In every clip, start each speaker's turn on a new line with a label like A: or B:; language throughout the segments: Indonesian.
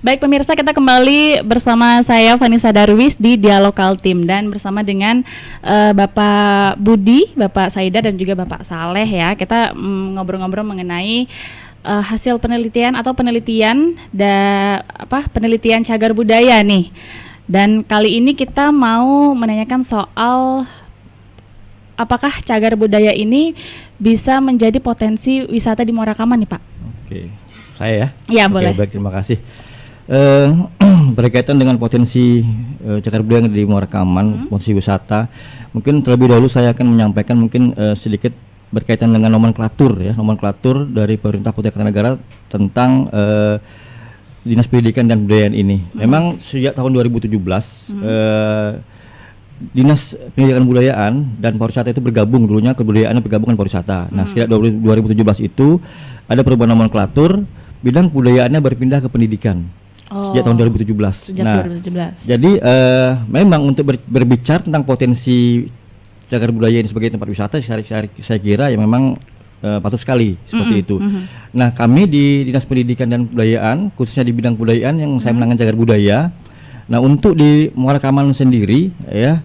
A: Baik pemirsa, kita kembali bersama saya Vanessa Darwis di Dialog Kaltim dan bersama dengan Bapak Budi, Bapak Saida dan juga Bapak Saleh ya. Kita ngobrol-ngobrol mengenai hasil penelitian atau penelitian penelitian cagar budaya nih. Dan kali ini kita mau menanyakan soal apakah cagar budaya ini bisa menjadi potensi wisata di Muara Kaman nih Pak?
B: Oke, saya ya?
A: Ya boleh.
B: Baik, terima kasih. Berkaitan dengan potensi cagar budaya di Muara Kaman, potensi wisata, mungkin terlebih dahulu saya akan menyampaikan mungkin sedikit berkaitan dengan nomenklatur dari pemerintah Pusat Kartanegara tentang Dinas Pendidikan dan Kebudayaan ini. Memang sejak tahun 2017 Dinas Pendidikan Kebudayaan dan Pariwisata itu bergabung, dulunya kebudayaannya bergabung dengan pariwisata. Nah, sejak 2017 itu ada perubahan nomenklatur, bidang kebudayaannya berpindah ke pendidikan. Sejak tahun 2017.
A: Nah, 2017.
B: Jadi memang untuk berbicara tentang potensi cagar budaya ini sebagai tempat wisata, saya kira ya memang patut sekali seperti itu. Nah, kami di Dinas Pendidikan dan Kebudayaan, khususnya di bidang kebudayaan yang saya menangani cagar budaya. Nah, untuk di Muara Kaman sendiri ya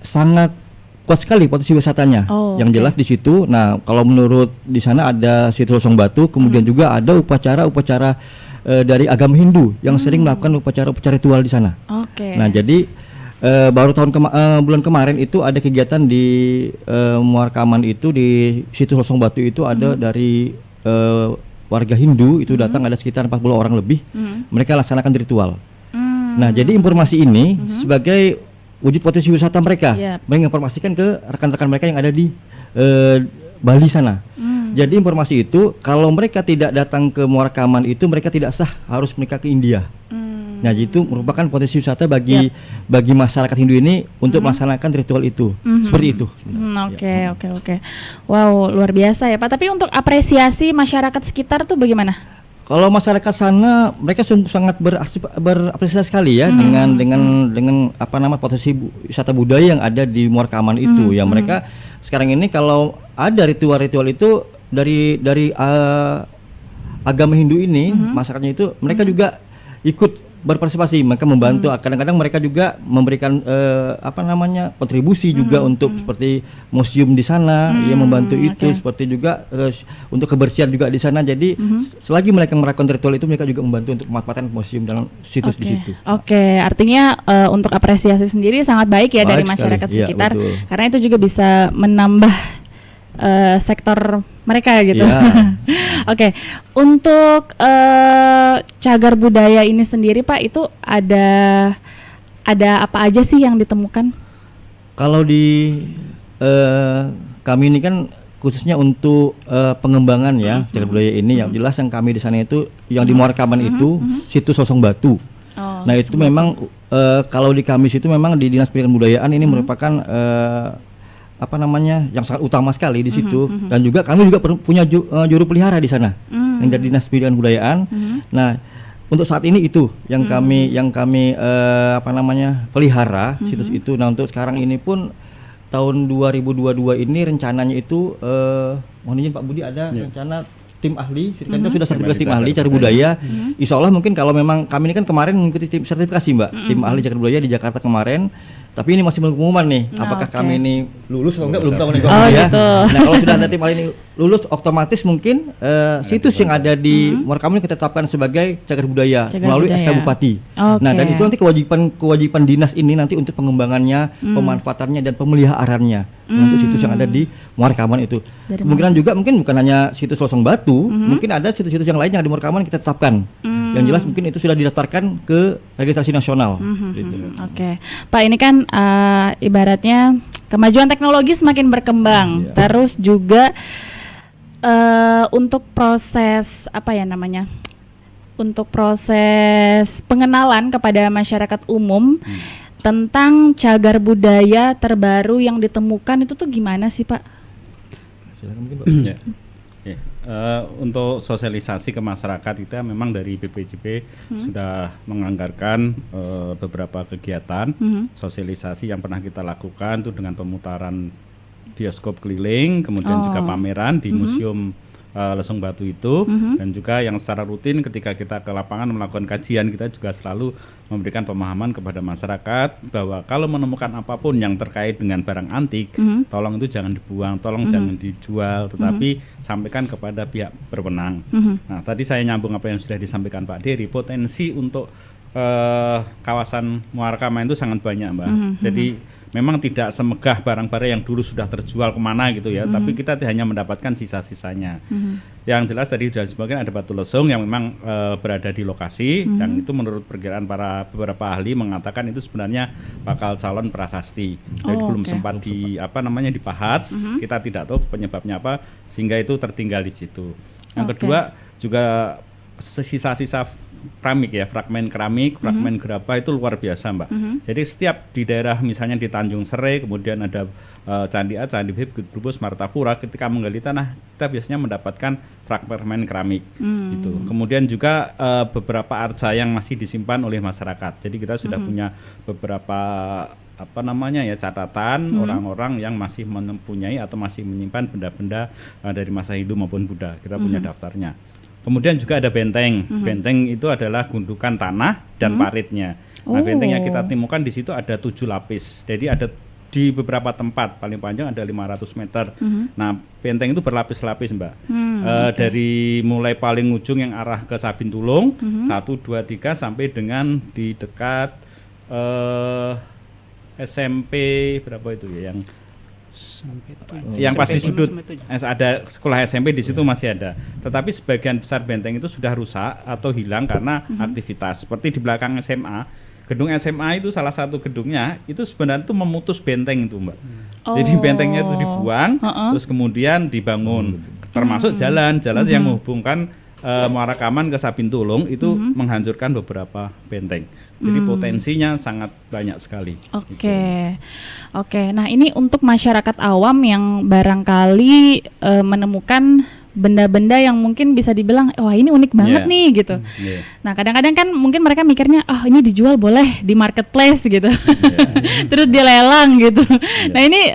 B: sangat kuat sekali potensi wisatanya. Yang jelas di situ. Nah, kalau menurut di sana ada situs Losong Batu, kemudian juga ada upacara-upacara dari agama Hindu yang sering melakukan upacara-upacara ritual di sana. Nah, jadi baru bulan kemarin itu ada kegiatan di Muara Kaman itu, di situs Losong Batu itu ada dari warga Hindu itu datang, ada sekitar 40 orang lebih. Mereka laksanakan ritual. Nah, jadi informasi ini sebagai wujud potensi wisata mereka, mereka informasikan ke rekan-rekan mereka yang ada di Bali sana. Jadi informasi itu kalau mereka tidak datang ke Muara Kaman itu mereka tidak sah, harus menikah ke India. Nah, itu merupakan potensi wisata bagi masyarakat Hindu ini untuk melaksanakan ritual itu. Seperti itu.
A: Oke. Wow, luar biasa ya Pak. Tapi untuk apresiasi masyarakat sekitar tuh bagaimana?
B: Kalau masyarakat sana mereka sungguh sangat berapresiasi sekali ya dengan potensi wisata budaya yang ada di Muara Kaman itu. Ya, mereka sekarang ini kalau ada ritual-ritual itu dari agama Hindu ini, masyarakatnya itu mereka juga ikut berpartisipasi, mereka membantu. Kadang-kadang mereka juga memberikan kontribusi juga untuk seperti museum di sana, yang membantu itu, seperti juga untuk kebersihan juga di sana. Jadi selagi mereka melakukan ritual itu, mereka juga membantu untuk pemanfaatan museum dan situs di situ.
A: Artinya untuk apresiasi sendiri sangat baik ya dari masyarakat sekitar, karena itu juga bisa menambah sektor mereka gitu. Untuk cagar budaya ini sendiri Pak, itu ada apa aja sih yang ditemukan? Kalau
B: di kami ini kan khususnya untuk pengembangan ya cagar budaya ini, yang jelas yang kami di sana itu yang di Muara Kaman itu situs Losong Batu. Nah, itu memang kalau di kami situ memang di Dinas Pendidikan Kebudayaan ini merupakan yang sangat utama sekali di situ. Dan juga kami juga punya juru pelihara di sana yang dari Dinas Pendidikan Kebudayaan. Nah, untuk saat ini itu yang kami pelihara situs itu. Nah, untuk sekarang ini pun tahun 2022 ini rencananya itu mohon izin Pak Budi, ada rencana tim ahli, kita sudah sertifikasi tim ahli cagar budaya. Insya Allah mungkin kalau memang kami ini kan kemarin mengikuti tim sertifikasi tim ahli cagar budaya di Jakarta kemarin. Tapi ini masih menunggu pengumuman nih, apakah kami ini lulus atau enggak, belum tahu nih ya. Nah, kalau sudah ada tim ahli ini lulus, otomatis mungkin situs yang ada di Muara Kaman kita tetapkan sebagai cagar budaya melalui SK Bupati. Nah, dan itu nanti kewajiban dinas ini nanti untuk pengembangannya, pemanfaatannya dan pemeliharaannya untuk situs yang ada di Muara Kaman itu. Kemungkinan juga mungkin bukan hanya situs Losong Batu, mungkin ada situs-situs yang lain yang di Muara Kaman kita tetapkan. Yang jelas mungkin itu sudah didaftarkan ke registrasi nasional.
A: Pak, ini kan ibaratnya kemajuan teknologi semakin berkembang, terus juga untuk proses untuk proses pengenalan kepada masyarakat umum tentang cagar budaya terbaru yang ditemukan itu tuh gimana sih Pak?
B: Silakan mungkin Pak.
C: Untuk sosialisasi ke masyarakat kita memang dari BPJP sudah menganggarkan beberapa kegiatan sosialisasi yang pernah kita lakukan itu dengan pemutaran bioskop keliling, kemudian juga pameran di Museum Lesung Batu itu, dan juga yang secara rutin ketika kita ke lapangan melakukan kajian, kita juga selalu memberikan pemahaman kepada masyarakat bahwa kalau menemukan apapun yang terkait dengan barang antik, tolong itu jangan dibuang, tolong jangan dijual, tetapi sampaikan kepada pihak berwenang. Nah, tadi saya nyambung apa yang sudah disampaikan Pak Dery, potensi untuk kawasan Muara Kamah itu sangat banyak, Mbak. Jadi memang tidak semegah barang-barang yang dulu sudah terjual kemana gitu ya, tapi kita hanya mendapatkan sisa-sisanya. Yang jelas tadi sudah disebutkan ada batu lesung yang memang berada di lokasi, yang itu menurut perkiraan para beberapa ahli mengatakan itu sebenarnya bakal calon prasasti. Jadi belum sempat dipahat, kita tidak tahu penyebabnya apa sehingga itu tertinggal di situ. Yang kedua juga sisa-sisa keramik ya, fragmen keramik, fragmen gerabah itu luar biasa, Mbak. Jadi setiap di daerah misalnya di Tanjung Serai, kemudian ada Candi A, Candi B, Brebes, Martapura, ketika menggali tanah kita biasanya mendapatkan fragmen keramik itu. Kemudian juga beberapa arca yang masih disimpan oleh masyarakat. Jadi kita sudah punya beberapa catatan orang-orang yang masih mempunyai atau masih menyimpan benda-benda dari masa Hindu maupun Buddha. Kita punya daftarnya. Kemudian juga ada benteng. Benteng itu adalah gundukan tanah dan paritnya. Nah, benteng yang kita temukan di situ ada 7 lapis. Jadi ada di beberapa tempat, paling panjang ada 500 meter. Nah, benteng itu berlapis-lapis, Mbak. Dari mulai paling ujung yang arah ke Sabin Tulung, 1, 2, 3 sampai dengan di dekat SMP berapa itu ya, yang pasti sudut ada sekolah SMP di situ masih ada, tetapi sebagian besar benteng itu sudah rusak atau hilang karena aktivitas. Seperti di belakang SMA, gedung SMA itu salah satu gedungnya itu sebenarnya itu memutus benteng itu, Mbak. Jadi bentengnya itu dibuang, terus kemudian dibangun, termasuk jalan yang menghubungkan Muara Kamah ke Sabin Tulung itu menghancurkan beberapa benteng. Jadi potensinya sangat banyak sekali.
A: Oke. Nah, ini untuk masyarakat awam yang barangkali menemukan benda-benda yang mungkin bisa dibilang wah ini unik banget nih gitu. Nah, kadang-kadang kan mungkin mereka mikirnya ini dijual boleh di marketplace gitu. Terus dilelang gitu. Nah, ini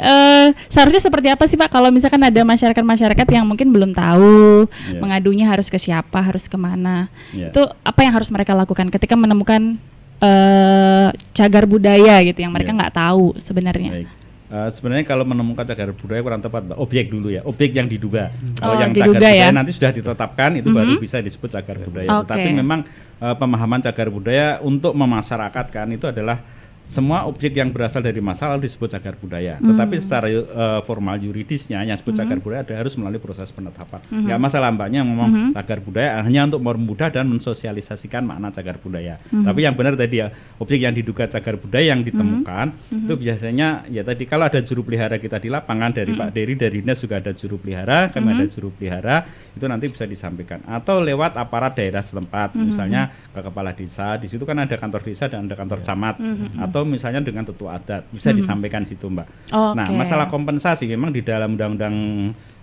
A: seharusnya seperti apa sih, Pak, kalau misalkan ada masyarakat-masyarakat yang mungkin belum tahu mengadunya harus ke siapa, harus kemana. Itu apa yang harus mereka lakukan ketika menemukan cagar budaya gitu yang mereka nggak tahu sebenarnya?
C: Sebenarnya kalau menemukan cagar budaya kurang tepat, Mbak. Objek dulu ya, objek yang diduga. Kalau yang
A: diduga
C: cagar budaya
A: ya?
C: nanti sudah ditetapkan itu baru bisa disebut cagar budaya. Tetapi memang pemahaman cagar budaya untuk memasyarakatkan itu adalah semua objek yang berasal dari masa lalu disebut cagar budaya. Tetapi secara formal yuridisnya yang disebut cagar budaya harus melalui proses penetapan. Nggak masalah, Mbaknya ngomong cagar budaya hanya untuk mempermudah dan mensosialisasikan makna cagar budaya. Tapi yang benar tadi ya, objek yang diduga cagar budaya yang ditemukan itu biasanya ya tadi kalau ada juru pelihara kita di lapangan dari Pak Dery, dari Dinas juga ada juru pelihara, kami ada juru pelihara, itu nanti bisa disampaikan atau lewat aparat daerah setempat, misalnya ke kepala desa, di situ kan ada kantor desa dan ada kantor camat, atau misalnya dengan tetua adat bisa disampaikan situ, Mbak. Nah, masalah kompensasi memang di dalam Undang-Undang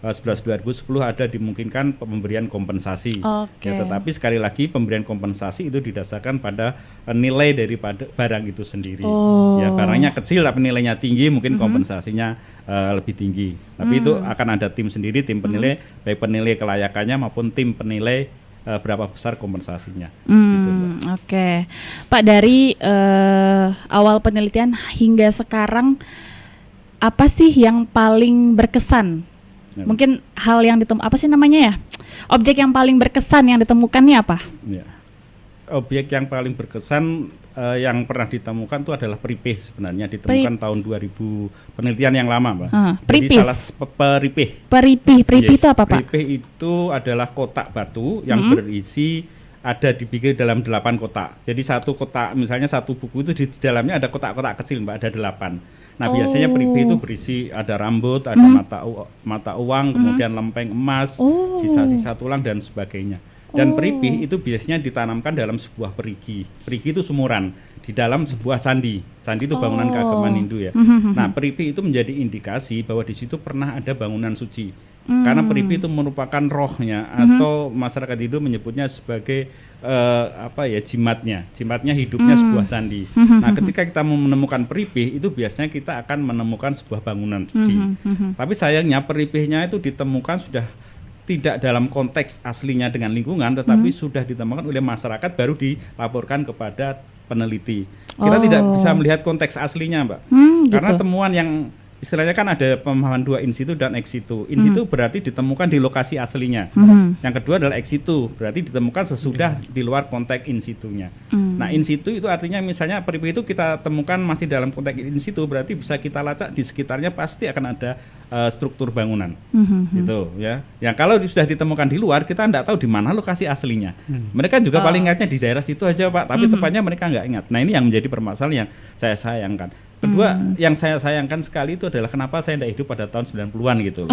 C: 11 2010 ada dimungkinkan pemberian kompensasi. Ya, tetapi sekali lagi pemberian kompensasi itu didasarkan pada nilai daripada barang itu sendiri. Ya, barangnya kecil tapi nilainya tinggi, mungkin kompensasinya lebih tinggi. Tapi itu akan ada tim sendiri, tim penilai, baik penilai kelayakannya maupun tim penilai berapa besar kompensasinya. Gitu,
A: Oke. Pak, dari awal penelitian hingga sekarang apa sih yang paling berkesan? Mungkin hal yang apa sih namanya ya? Objek yang paling berkesan yang ditemukannya apa?
C: Ya. Objek yang paling berkesan yang pernah ditemukan itu adalah peripih, sebenarnya ditemukan tahun 2000, penelitian yang lama, Mbak. Jadi salah peripih. Peripih itu apa, Pak? Peripih itu adalah kotak batu yang berisi ada dibikin dalam 8 kotak. Jadi satu kotak, misalnya satu buku itu di dalamnya ada kotak-kotak kecil, Mbak, ada 8. Nah, biasanya peripih itu berisi ada rambut, ada mata uang, kemudian lempeng emas, sisa-sisa tulang dan sebagainya. Dan peripih itu biasanya ditanamkan dalam sebuah perigi. Perigi itu sumuran di dalam sebuah candi. Candi itu bangunan keagamaan Hindu ya. Nah, peripih itu menjadi indikasi bahwa di situ pernah ada bangunan suci. Karena peripih itu merupakan rohnya atau masyarakat Hindu menyebutnya sebagai jimatnya hidupnya sebuah candi. Nah, ketika kita menemukan peripih itu biasanya kita akan menemukan sebuah bangunan suci. Tapi sayangnya peripihnya itu ditemukan sudah tidak dalam konteks aslinya dengan lingkungan, tetapi sudah ditemukan oleh masyarakat baru dilaporkan kepada peneliti. Kita tidak bisa melihat konteks aslinya, Mbak, karena
A: gitu.
C: temuan yang istilahnya kan ada pemahaman dua, in situ dan ex situ. In situ berarti ditemukan di lokasi aslinya. Yang kedua adalah ex situ, berarti ditemukan sesudah di luar konteks in situnya. Nah, in situ itu artinya misalnya peri-peri itu kita temukan masih dalam konteks in situ, berarti bisa kita lacak di sekitarnya pasti akan ada struktur bangunan. Gitu ya. Yang kalau sudah ditemukan di luar, kita tidak tahu di mana lokasi aslinya. Mereka juga paling ingatnya di daerah situ aja, Pak, tapi tepatnya mereka nggak ingat. Nah, ini yang menjadi permasalahan yang saya sayangkan. Kedua, yang saya sayangkan sekali itu adalah kenapa saya tidak hidup pada tahun 90-an gitu.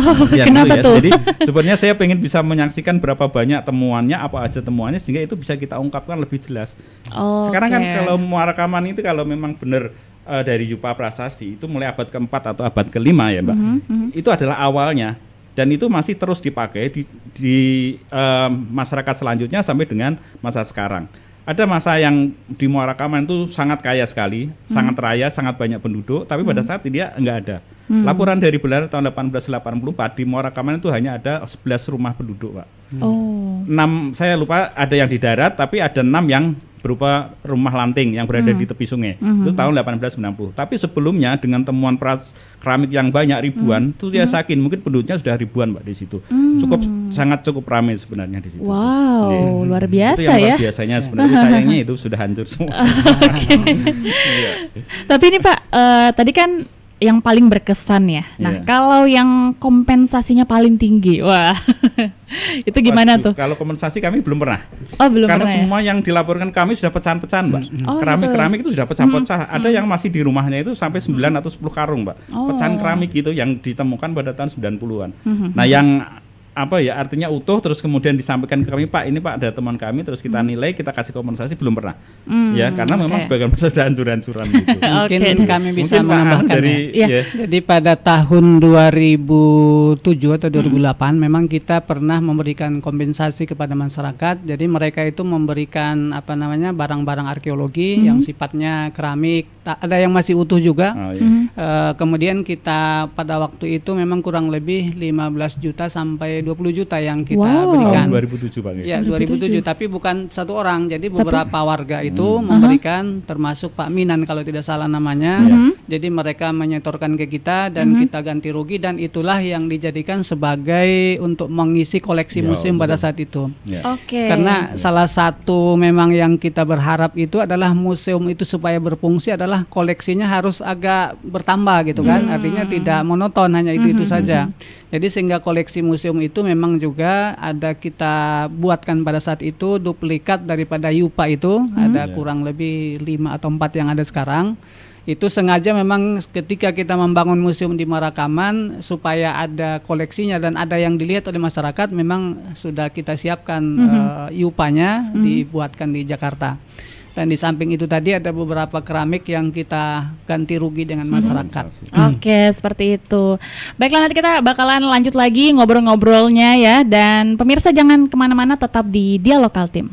A: Kenapa tuh?
C: Jadi sebenarnya saya pengen bisa menyaksikan berapa banyak temuannya, apa aja temuannya, sehingga itu bisa kita ungkapkan lebih jelas. Sekarang kan kalau muara rekaman itu kalau memang benar dari Yupa Prasasti itu mulai abad ke-4 atau abad ke-5 ya, Mbak. Itu adalah awalnya, dan itu masih terus dipakai di masyarakat selanjutnya sampai dengan masa sekarang. Ada masa yang di Muara Rekaman itu sangat kaya sekali, sangat raya, sangat banyak penduduk, tapi pada saat dia enggak ada. Laporan dari Belanda tahun 1884 di Muara Rekaman itu hanya ada 11 rumah penduduk, Pak. 6, saya lupa ada yang di darat, tapi ada 6 yang berupa rumah lanting yang berada di tepi sungai. Itu tahun 1890. Tapi sebelumnya dengan temuan keramik yang banyak ribuan, itu dia yakin mungkin penduduknya sudah ribuan, Mbak, di situ. Sangat cukup ramai sebenarnya di situ.
A: Wow, luar
C: Itu
A: biasa
C: yang
A: ya.
C: luar biasanya sebenarnya, sayangnya itu sudah hancur semua. Iya.
A: Tapi ini Pak, tadi kan yang paling berkesan ya. Nah,
C: Iya.
A: kalau yang kompensasinya paling tinggi, wah, itu gimana
C: Waduh,
A: tuh?
C: Kalau kompensasi kami belum pernah.
A: Oh, belum
C: Karena
A: pernah ya?
C: semua yang dilaporkan kami sudah pecahan-pecahan, Mbak.
A: Oh,
C: Keramik-keramik itu sudah pecah-pecah. Ada yang masih di rumahnya itu sampai 9 atau 10 karung, Mbak. Pecahan keramik itu yang ditemukan pada tahun 90-an. Nah, yang apa ya, artinya utuh terus kemudian disampaikan ke kami, Pak, ini Pak ada teman kami, terus kita nilai, kita kasih kompensasi, belum pernah. Ya, karena memang sebagian besar sudah hancur-hancuran gitu.
D: Mungkin
A: Oke.
D: kami bisa
C: Mungkin Pak
D: menambahkan
C: dari
A: ya.
C: ya.
D: Jadi pada tahun 2007 atau 2008 memang kita pernah memberikan kompensasi kepada masyarakat. Jadi mereka itu memberikan apa namanya barang-barang arkeologi yang sifatnya keramik, ada yang masih utuh juga.
C: Oh, iya.
D: Kemudian kita pada waktu itu memang kurang lebih 15 juta sampai 20 juta yang kita berikan.
C: Tahun 2007, Pak.
D: Ya, 2007, tapi bukan satu orang. Jadi beberapa warga itu memberikan, termasuk Pak Minan kalau tidak salah namanya. Jadi mereka menyetorkan ke kita dan kita ganti rugi, dan itulah yang dijadikan sebagai untuk mengisi koleksi
C: Ya,
D: museum pada
C: betul.
D: saat itu.
C: Ya.
A: Oke.
D: Karena salah satu memang yang kita berharap itu adalah museum itu supaya berfungsi adalah koleksinya harus agak bertambah gitu kan. Artinya tidak monoton hanya itu saja. Jadi sehingga koleksi museum itu memang juga ada kita buatkan pada saat itu duplikat daripada Yupa itu, ada kurang lebih 5 atau 4 yang ada sekarang. Itu sengaja memang ketika kita membangun museum di Muara Rekaman supaya ada koleksinya dan ada yang dilihat oleh masyarakat, memang sudah kita siapkan Yupanya dibuatkan di Jakarta. Dan di samping itu tadi ada beberapa keramik yang kita ganti rugi dengan masyarakat.
A: Oke, seperti itu. Baiklah, nanti kita bakalan lanjut lagi ngobrol-ngobrolnya ya. Dan pemirsa jangan kemana-mana, tetap di Dia Lokal Tim.